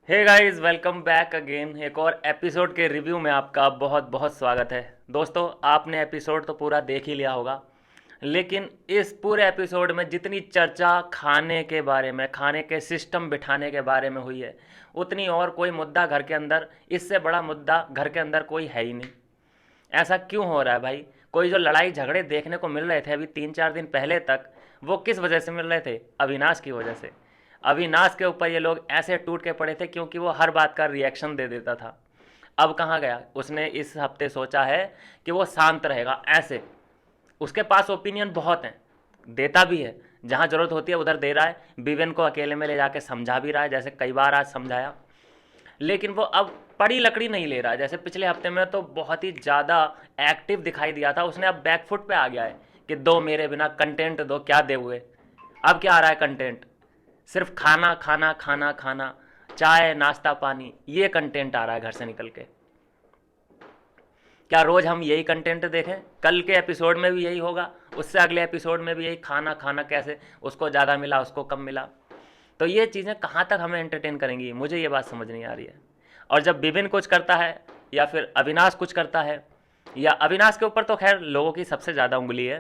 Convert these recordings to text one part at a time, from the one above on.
हे guys, welcome back again. एक और episode के रिव्यू में आपका बहुत बहुत स्वागत है। दोस्तों, आपने एपिसोड तो पूरा देख ही लिया होगा, लेकिन इस पूरे एपिसोड में जितनी चर्चा खाने के बारे में, खाने के सिस्टम बिठाने के बारे में हुई है, उतनी और कोई मुद्दा घर के अंदर, इससे बड़ा मुद्दा घर के अंदर कोई है ही नहीं। ऐसा क्यों हो रहा है भाई? कोई जो लड़ाई झगड़े देखने को मिल रहे थे अभी 3-4 दिन पहले तक, वो किस वजह से मिल रहे थे? अविनाश की वजह से। अविनाश के ऊपर ये लोग ऐसे टूट के पड़े थे क्योंकि वो हर बात का रिएक्शन दे देता था। अब कहाँ गया? उसने इस हफ्ते सोचा है कि वो शांत रहेगा ऐसे। उसके पास ओपिनियन बहुत हैं, देता भी है, जहाँ ज़रूरत होती है उधर दे रहा है। विवेन को अकेले में ले जाके समझा भी रहा है, जैसे कई बार आज समझाया। लेकिन वो अब पड़ी लकड़ी नहीं ले रहा है। जैसे पिछले हफ्ते में तो बहुत ही ज़्यादा एक्टिव दिखाई दिया था, उसने अब बैकफुट पे आ गया है कि दो मेरे बिना कंटेंट दो। क्या दे हुए? अब क्या आ रहा है कंटेंट? सिर्फ खाना खाना खाना खाना, चाय नाश्ता पानी, ये कंटेंट आ रहा है घर से निकल के। क्या रोज हम यही कंटेंट देखें? कल के एपिसोड में भी यही होगा, उससे अगले एपिसोड में भी यही खाना खाना, कैसे उसको ज़्यादा मिला उसको कम मिला। तो ये चीज़ें कहाँ तक हमें एंटरटेन करेंगी, मुझे ये बात समझ नहीं आ रही है। और जब विपिन कुछ करता है या फिर अविनाश कुछ करता है, या अविनाश के ऊपर तो खैर लोगों की सबसे ज़्यादा उंगली है,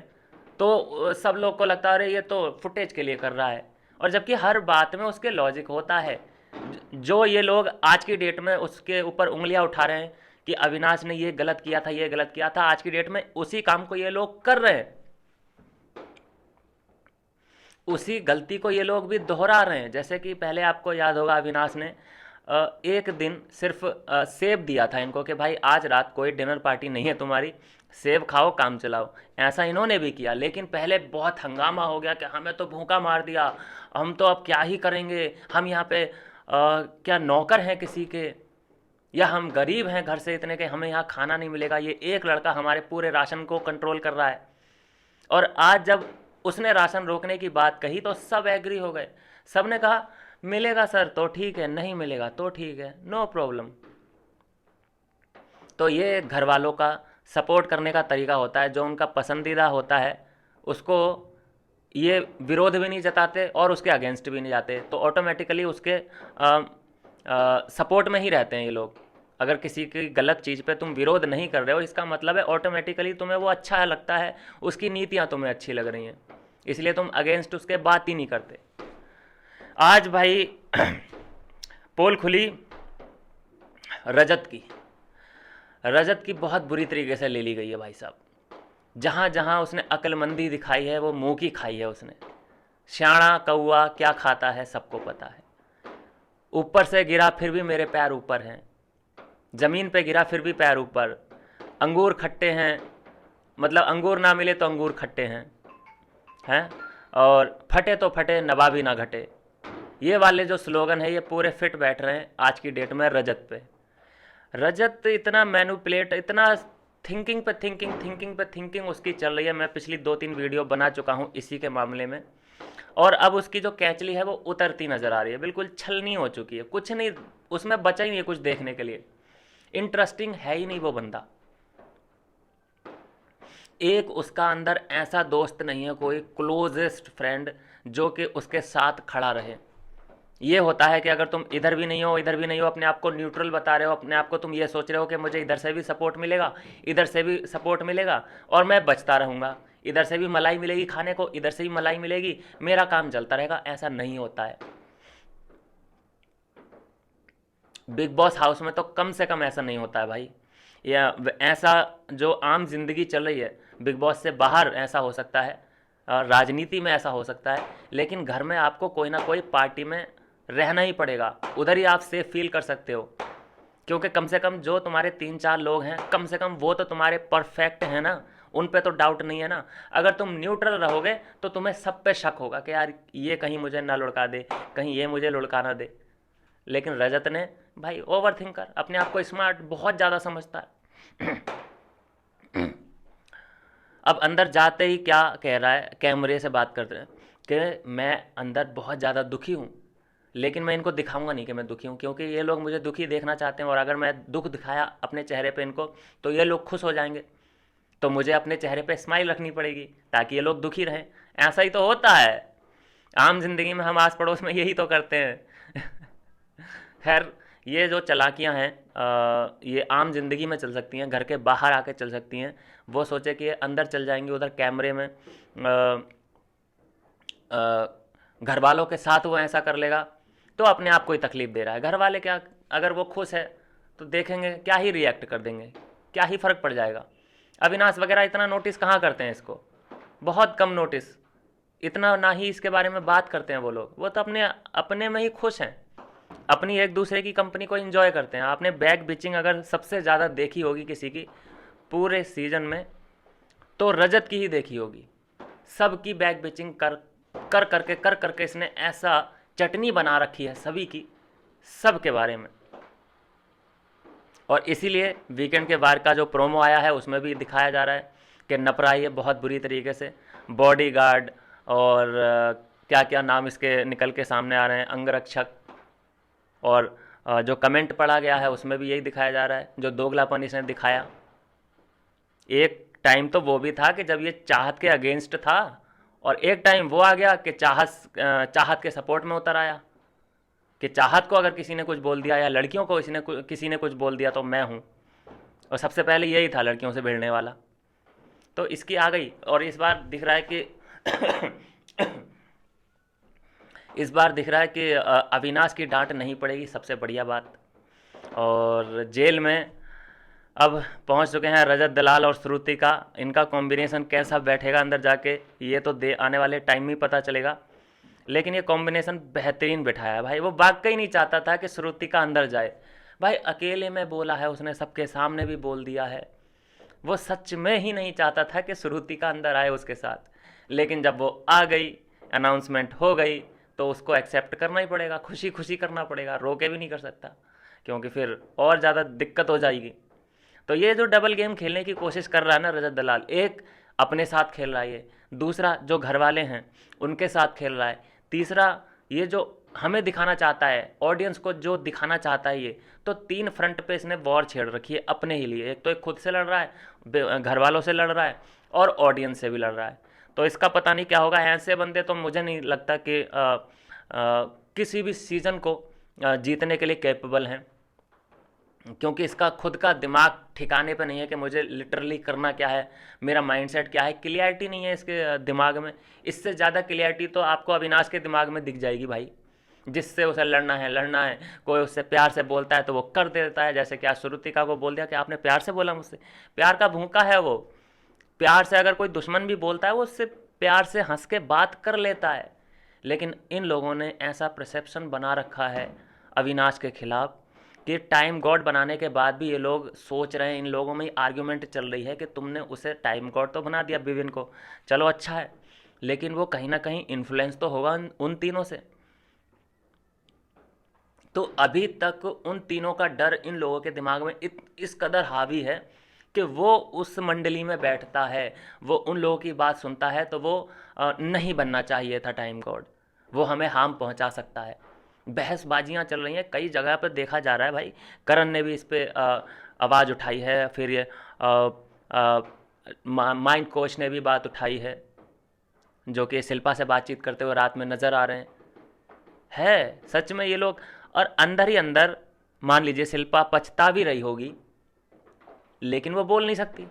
तो सब लोग को लगता है अरे ये तो फुटेज के लिए कर रहा है। और जबकि हर बात में उसके लॉजिक होता है। जो ये लोग आज की डेट में उसके ऊपर उंगलियां उठा रहे हैं कि अविनाश ने ये गलत किया था, ये गलत किया था, आज की डेट में उसी काम को ये लोग कर रहे हैं। उसी गलती को ये लोग भी दोहरा रहे हैं। जैसे कि पहले आपको याद होगा, अविनाश ने एक दिन सिर्फ सेब दिया था इनको कि भाई आज रात कोई डिनर पार्टी नहीं है तुम्हारी, सेब खाओ काम चलाओ। ऐसा इन्होंने भी किया, लेकिन पहले बहुत हंगामा हो गया कि हमें तो भूखा मार दिया, हम तो अब क्या ही करेंगे, हम यहाँ पे क्या नौकर हैं किसी के, या हम गरीब हैं घर से इतने के हमें यहाँ खाना नहीं मिलेगा, ये एक लड़का हमारे पूरे राशन को कंट्रोल कर रहा है। और आज जब उसने राशन रोकने की बात कही तो सब एग्री हो गए। सब ने कहा मिलेगा सर तो ठीक है, नहीं मिलेगा तो ठीक है, नो प्रॉब्लम। तो ये घर वालों का सपोर्ट करने का तरीका होता है। जो उनका पसंदीदा होता है उसको ये विरोध भी नहीं जताते और उसके अगेंस्ट भी नहीं जाते, तो ऑटोमेटिकली उसके सपोर्ट में ही रहते हैं ये लोग। अगर किसी की गलत चीज़ पे तुम विरोध नहीं कर रहे हो, इसका मतलब है ऑटोमेटिकली तुम्हें वो अच्छा लगता है, उसकी नीतियाँ तुम्हें अच्छी लग रही हैं, इसलिए तुम अगेंस्ट उसके बात ही नहीं करते। आज भाई पोल खुली रजत की। रजत की बहुत बुरी तरीके से ले ली गई है भाई साहब। जहाँ जहाँ उसने अक्लमंदी दिखाई है वो मुंह की खाई है उसने। श्याणा कौआ क्या खाता है सबको पता है। ऊपर से गिरा फिर भी मेरे पैर ऊपर हैं, ज़मीन पे गिरा फिर भी पैर ऊपर। अंगूर खट्टे हैं, मतलब अंगूर ना मिले तो अंगूर खट्टे हैं। और फटे तो फटे नवाबी ना घटे। ये वाले जो स्लोगन है ये पूरे फिट बैठ रहे हैं आज की डेट में रजत पे। रजत इतना मैनुपुलेट, इतना थिंकिंग पे थिंकिंग, थिंकिंग पे थिंकिंग उसकी चल रही है। मैं पिछली 2-3 वीडियो बना चुका हूँ इसी के मामले में। और अब उसकी जो कैचली है वो उतरती नज़र आ रही है, बिल्कुल छलनी हो चुकी है, कुछ नहीं उसमें बचा ही नहीं है कुछ देखने के लिए। इंटरेस्टिंग है ही नहीं वो बंदा। एक उसका अंदर ऐसा दोस्त नहीं है, कोई क्लोजेस्ट फ्रेंड जो कि उसके साथ खड़ा रहे। ये होता है कि अगर तुम इधर भी नहीं हो इधर भी नहीं हो, अपने आप को न्यूट्रल बता रहे हो, अपने आप को तुम ये सोच रहे हो कि मुझे इधर से भी सपोर्ट मिलेगा, इधर से भी सपोर्ट मिलेगा और मैं बचता रहूँगा, इधर से भी मलाई मिलेगी खाने को, इधर से भी मलाई मिलेगी, मेरा काम चलता रहेगा। ऐसा नहीं होता है। बिग बॉस हाउस में तो कम से कम ऐसा नहीं होता है भाई। या ऐसा जो आम जिंदगी चल रही है, बिग बॉस से बाहर ऐसा हो सकता है, राजनीति में ऐसा हो सकता है, लेकिन घर में आपको कोई ना कोई पार्टी में रहना ही पड़ेगा। उधर ही आप सेफ फील कर सकते हो, क्योंकि कम से कम जो तुम्हारे 3-4 लोग हैं, कम से कम वो तो तुम्हारे परफेक्ट हैं ना, उन पे तो डाउट नहीं है ना। अगर तुम न्यूट्रल रहोगे तो तुम्हें सब पे शक होगा कि यार ये कहीं मुझे ना लुढ़का दे, कहीं ये मुझे लुढ़का ना दे। लेकिन रजत ने भाई ओवर थिंकर, अपने आप को स्मार्ट बहुत ज़्यादा समझता है। अब अंदर जाते ही क्या कह रहा है, कैमरे से बात करते हैं कि मैं अंदर बहुत ज़्यादा दुखी हूँ, लेकिन मैं इनको दिखाऊंगा नहीं कि मैं दुखी हूँ, क्योंकि ये लोग मुझे दुखी देखना चाहते हैं और अगर मैं दुख दिखाया अपने चेहरे पे इनको तो ये लोग खुश हो जाएंगे। तो मुझे अपने चेहरे पे स्माइल रखनी पड़ेगी ताकि ये लोग दुखी रहें। ऐसा ही तो होता है आम जिंदगी में, हम आस पड़ोस में यही तो करते हैं। खैर, ये जो चालाकियाँ हैं ये आम जिंदगी में चल सकती हैं, घर के बाहर आके चल सकती हैं। वो सोचे कि ये अंदर चल जाएंगे उधर कैमरे में, घर वालों के साथ वो ऐसा कर लेगा, तो अपने आप को ही तकलीफ दे रहा है। घर वाले क्या, अगर वो खुश है तो देखेंगे, क्या ही रिएक्ट कर देंगे, क्या ही फर्क पड़ जाएगा। अविनाश वगैरह इतना नोटिस कहाँ करते हैं इसको, बहुत कम नोटिस, इतना ना ही इसके बारे में बात करते हैं वो लोग। वो तो अपने अपने में ही खुश हैं, अपनी एक दूसरे की कंपनी को एंजॉय करते हैं। आपने बैक बिचिंग अगर सबसे ज़्यादा देखी होगी किसी की पूरे सीजन में, तो रजत की ही देखी होगी। सबकी बैक बिचिंग कर करके इसने ऐसा चटनी बना रखी है सभी की, सब के बारे में। और इसीलिए वीकेंड के बाहर का जो प्रोमो आया है उसमें भी दिखाया जा रहा है कि नप रहा है बहुत बुरी तरीके से। बॉडीगार्ड और क्या क्या नाम इसके निकल के सामने आ रहे हैं, अंगरक्षक। और जो कमेंट पढ़ा गया है उसमें भी यही दिखाया जा रहा है, जो दोगलापन इसने दिखाया। एक टाइम तो वो भी था कि जब ये चाहत के अगेंस्ट था, और एक टाइम वो आ गया कि चाहत के सपोर्ट में उतर आया, कि चाहत को अगर किसी ने कुछ बोल दिया या लड़कियों को किसी ने कुछ बोल दिया तो मैं हूँ। और सबसे पहले यही था लड़कियों से भिड़ने वाला, तो इसकी आ गई। और इस बार दिख रहा है कि अविनाश की डांट नहीं पड़ेगी, सबसे बढ़िया बात। और जेल में अब पहुंच चुके हैं रजत दलाल और श्रुति का। इनका कॉम्बिनेशन कैसा बैठेगा अंदर जाके, ये तो आने वाले टाइम में ही पता चलेगा। लेकिन ये कॉम्बिनेशन बेहतरीन बैठाया है भाई। वो वाकई नहीं चाहता था कि श्रुति का अंदर जाए भाई, अकेले में बोला है उसने, सबके सामने भी बोल दिया है। वो सच में ही नहीं चाहता था कि श्रुति का अंदर आए उसके साथ, लेकिन जब वो आ गई, अनाउंसमेंट हो गई, तो उसको एक्सेप्ट करना ही पड़ेगा, खुशी खुशी करना पड़ेगा, रोके भी नहीं कर सकता, क्योंकि फिर और ज़्यादा दिक्कत हो जाएगी। तो ये जो डबल गेम खेलने की कोशिश कर रहा है ना रजत दलाल, एक अपने साथ खेल रहा है ये, दूसरा जो घर वाले हैं उनके साथ खेल रहा है, तीसरा ये जो हमें दिखाना चाहता है, ऑडियंस को जो दिखाना चाहता है ये, तो तीन फ्रंट पे इसने वॉर छेड़ रखी है अपने ही लिए। एक तो एक खुद से लड़ रहा है, घर वालों से लड़ रहा है, और ऑडियंस से भी लड़ रहा है। तो इसका पता नहीं क्या होगा। ऐसे बंदे तो मुझे नहीं लगता कि किसी भी सीज़न को जीतने के लिए कैपेबल हैं, क्योंकि इसका खुद का दिमाग ठिकाने पे नहीं है कि मुझे लिटरली करना क्या है, मेरा माइंडसेट क्या है। क्लियरिटी नहीं है इसके दिमाग में। इससे ज़्यादा क्लियरिटी तो आपको अविनाश के दिमाग में दिख जाएगी भाई, जिससे उसे लड़ना है लड़ना है। कोई उससे प्यार से बोलता है तो वो कर देता है, जैसे कि आज श्रुतिका को बोल दिया कि आपने प्यार से बोला मुझसे। प्यार का भूखा है वो, प्यार से अगर कोई दुश्मन भी बोलता है वो उससे प्यार से हंस के बात कर लेता है। लेकिन इन लोगों ने ऐसा परसेप्शन बना रखा है अविनाश के खिलाफ कि टाइम गॉड बनाने के बाद भी ये लोग सोच रहे हैं, इन लोगों में ही आर्ग्यूमेंट चल रही है कि तुमने उसे टाइम गॉड तो बना दिया विविन को, चलो अच्छा है, लेकिन वो कहीं ना कहीं इन्फ्लुएंस तो होगा उन तीनों से। तो अभी तक उन तीनों का डर इन लोगों के दिमाग में इस कदर हावी है कि वो उस मंडली में बैठता है, वो उन लोगों की बात सुनता है, तो वो नहीं बनना चाहिए था टाइम गॉड, वो हमें हार्म पहुंचा सकता है। बहसबाजियां चल रही हैं कई जगह पर, देखा जा रहा है भाई। करण ने भी इस पर आवाज़ उठाई है, फिर ये माइंड कोच ने भी बात उठाई है, जो कि शिल्पा से बातचीत करते हुए रात में नज़र आ रहे हैं। है सच में ये लोग, और अंदर ही अंदर मान लीजिए शिल्पा पछता भी रही होगी, लेकिन वो बोल नहीं सकती,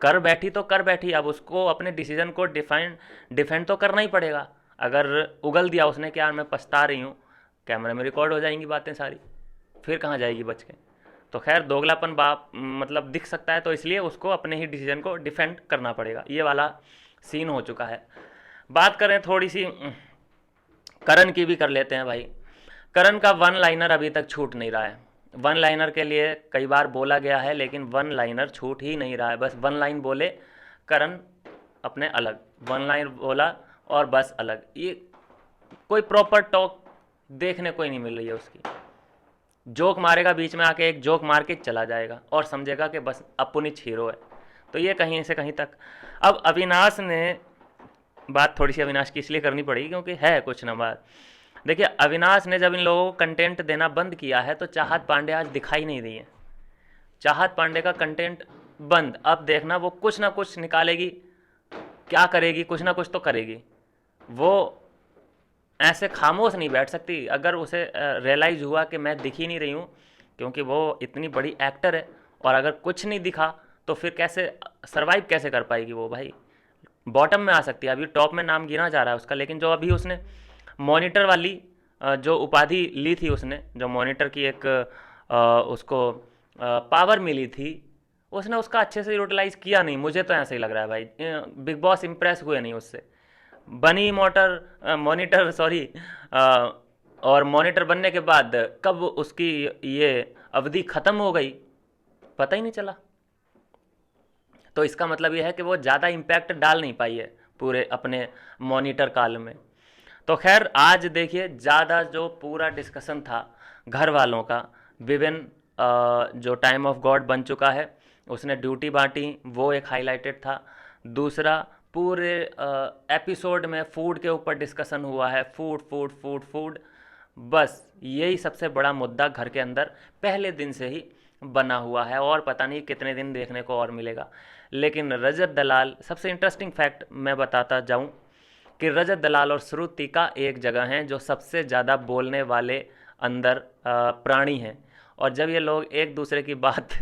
कर बैठी तो कर बैठी। अब उसको अपने डिसीजन को डिफेंड तो करना ही पड़ेगा। अगर उगल दिया उसने कि यार मैं पछता रही हूँ, कैमरे में रिकॉर्ड हो जाएंगी बातें सारी, फिर कहाँ जाएगी बच के। तो खैर दोगलापन बाप मतलब दिख सकता है, तो इसलिए उसको अपने ही डिसीजन को डिफेंड करना पड़ेगा। ये वाला सीन हो चुका है। बात करें थोड़ी सी करण की भी कर लेते हैं भाई। करण का वन लाइनर अभी तक छूट नहीं रहा है। वन लाइनर के लिए कई बार बोला गया है, लेकिन वन लाइनर छूट ही नहीं रहा है। बस वन लाइन बोले करण अपने अलग, वन लाइन बोला और बस अलग। ये कोई प्रॉपर टॉक देखने को ही नहीं मिल रही है उसकी। जोक मारेगा, बीच में आके एक जोक मार के चला जाएगा और समझेगा कि बस अपुनिच हीरो है। तो ये कहीं से कहीं तक। अब अविनाश ने बात थोड़ी सी अविनाश की इसलिए करनी पड़ी क्योंकि है कुछ ना बात। देखिए अविनाश ने जब इन लोगों को कंटेंट देना बंद किया है तो चाहत पांडे आज दिखाई नहीं रही है। चाहत पांडे का कंटेंट बंद। अब देखना वो कुछ ना कुछ निकालेगी, क्या करेगी, कुछ ना कुछ तो करेगी। वो ऐसे खामोश नहीं बैठ सकती। अगर उसे रियलाइज़ हुआ कि मैं दिख ही नहीं रही हूँ, क्योंकि वो इतनी बड़ी एक्टर है, और अगर कुछ नहीं दिखा तो फिर कैसे सरवाइव कैसे कर पाएगी वो भाई। बॉटम में आ सकती है, अभी टॉप में नाम गिना जा रहा है उसका, लेकिन जो अभी उसने मॉनिटर वाली जो उपाधि ली थी उसने, जो मॉनिटर की एक उसको पावर मिली थी, उसने उसका अच्छे से यूटिलाइज़ किया नहीं। मुझे तो ऐसा ही लग रहा है भाई, बिग बॉस इम्प्रेस हुए नहीं उससे। बनी मोटर मॉनिटर सॉरी, और मॉनिटर बनने के बाद कब उसकी ये अवधि ख़त्म हो गई पता ही नहीं चला। तो इसका मतलब ये है कि वो ज़्यादा इम्पैक्ट डाल नहीं पाई है पूरे अपने मॉनिटर काल में। तो खैर आज देखिए, ज़्यादा जो पूरा डिस्कशन था घर वालों का, विभिन्न जो टाइम ऑफ गॉड बन चुका है, उसने ड्यूटी बांटी, वो एक हाईलाइटेड था। दूसरा, पूरे एपिसोड में फूड के ऊपर डिस्कशन हुआ है, फूड फूड फूड फूड। बस यही सबसे बड़ा मुद्दा घर के अंदर पहले दिन से ही बना हुआ है, और पता नहीं कितने दिन देखने को और मिलेगा। लेकिन रजत दलाल, सबसे इंटरेस्टिंग फैक्ट मैं बताता जाऊं कि रजत दलाल और श्रुति का एक जगह हैं जो सबसे ज़्यादा बोलने वाले अंदर प्राणी हैं। और जब ये लोग एक दूसरे की बात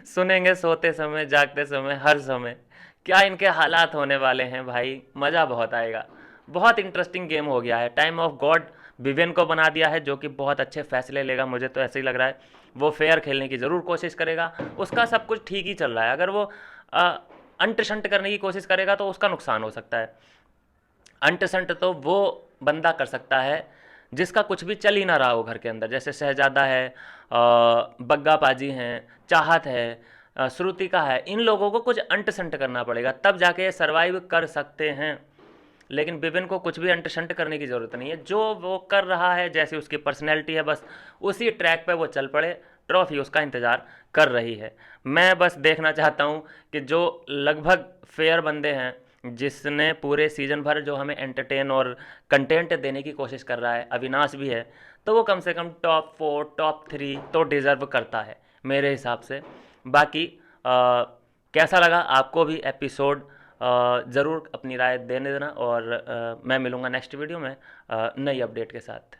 सुनेंगे, सोते समय, जागते समय, हर समय, क्या इनके हालात होने वाले हैं भाई, मज़ा बहुत आएगा। बहुत इंटरेस्टिंग गेम हो गया है। टाइम ऑफ गॉड विवेन को बना दिया है, जो कि बहुत अच्छे फैसले लेगा, मुझे तो ऐसे ही लग रहा है। वो फेयर खेलने की ज़रूर कोशिश करेगा, उसका सब कुछ ठीक ही चल रहा है। अगर वो अंट शंट करने की कोशिश करेगा तो उसका नुकसान हो सकता है। अंट संट तो वो बंदा कर सकता है जिसका कुछ भी चल ही ना रहा हो घर के अंदर, जैसे शहजादा है, बग्गा पाजी हैं, चाहत है, श्रुतिका है। इन लोगों को कुछ अंट संट करना पड़ेगा, तब जाके ये सर्वाइव कर सकते हैं। लेकिन विपिन को कुछ भी अंट शंट करने की ज़रूरत नहीं है, जो वो कर रहा है, जैसी उसकी पर्सनैलिटी है, बस उसी ट्रैक पे वो चल पड़े। ट्रॉफी उसका इंतज़ार कर रही है। मैं बस देखना चाहता हूँ कि जो लगभग फेयर बंदे हैं, जिसने पूरे सीज़न भर जो हमें एंटरटेन और कंटेंट देने की कोशिश कर रहा है, अविनाश भी है, तो वो कम से कम टॉप 4 टॉप 3 तो डिज़र्व करता है मेरे हिसाब से। बाकी कैसा लगा आपको भी एपिसोड, ज़रूर अपनी राय देने देना, और मैं मिलूँगा नेक्स्ट वीडियो में नई अपडेट के साथ।